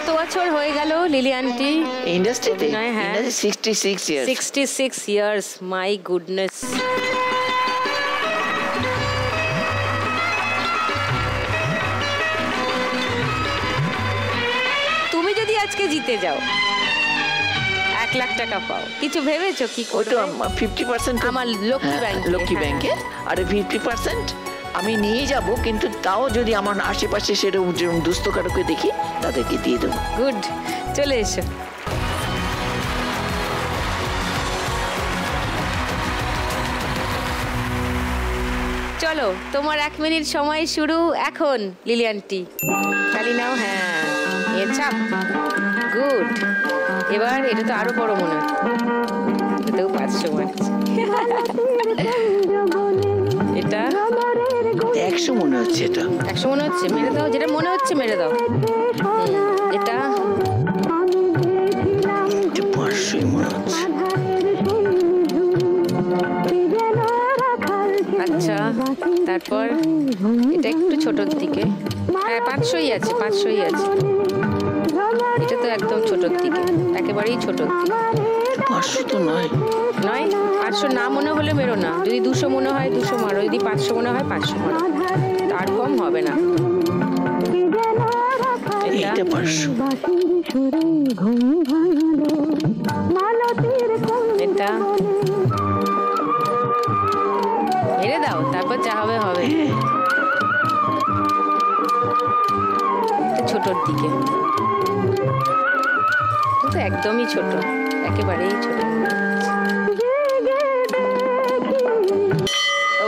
কত বছর হয়ে গেল লিলি আন্টি ইন্ডাস্ট্রিতে? হ্যাঁ 66 ইয়ার্স। 66 years, my goodness. তুমি যদি আজকে জিতে যাও 1 লাখ টাকা পাও, কিছু ভেবেছো কি করবে? 50% আমার লক্ষ্মী ব্যাংক, লক্ষ্মী ব্যাংকে, আর 50% আমি নিয়ে যাব, কিন্তু তাও যদি আমার আশেপাশে সেরকম দুস্থ কারোকে দেখি তাদেরকে দিয়ে দেবো। গুড, চলে এসো। চলো, তোমার 1 মিনিট সময় শুরু এখন লিলি আন্টি। খালি নাও, হ্যাঁ এ চাপ। গুড, এবার এটা তো আরো বড় মনে হচ্ছে, এটাও 500 মারছে। এটা 100 মনে হচ্ছে, এটা 100 মনে হচ্ছে, মেরে দাও, যেটা মনে হচ্ছে মেরে দাও। এটা 500 মনে হচ্ছে। আচ্ছা, তারপর এটা একটু ছোটর দিকে, হ্যাঁ 500ই আছে, 500ই আছে। এটা তো একদম ছোটর দিকে, একেবারেই ছোটর দিকে। 500 তো নয়, 500 না মনে হলে মেরো না। যদি 200 মনে হয় 200 মারো, যদি 500 মনে হয় 500 মারো, তার কম হবে না। এটা 500। এটা মেরে দাও, তারপর যা হবে হবে। ছোটর দিকে তো একদমই ছোট, একেবারেই ছোট।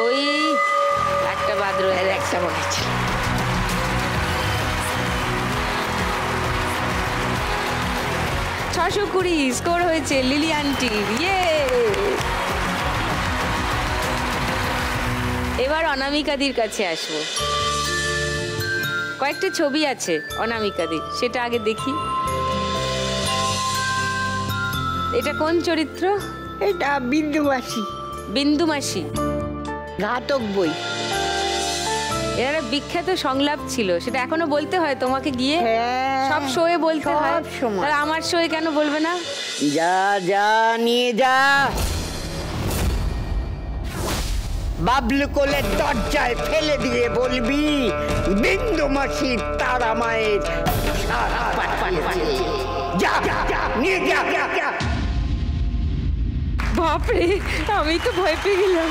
ওই একটা বাদ রয়ে, একটা বলেছে। $620 স্কোর হয়েছে লিলি আন্টি। ইয়ে, এবার অনামিকাদির কাছে আসবো। কয়েকটা ছবি আছে অনামিকাদির, সেটা আগে দেখি। এটা কোন চরিত্র? এটা বিন্দু মাসি। বিন্দু মাসি ঘাতক বই। এর বিখ্যাত সংলাপ ছিল, সেটা এখনো বলতে হয় তোমাকে গিয়ে? সব শোয়ে বলতে হয়। তাহলে আমার শোয়ে কেন বলবে না? যা যা নিয়ে যা, বাবলু কোলের দরজায় ফেলে দিয়ে বলবি বিন্দু মাসি তারা মায়ের যা নিয়ে যা। বাপরে, আমি তো ভয় পেয়ে গেলাম।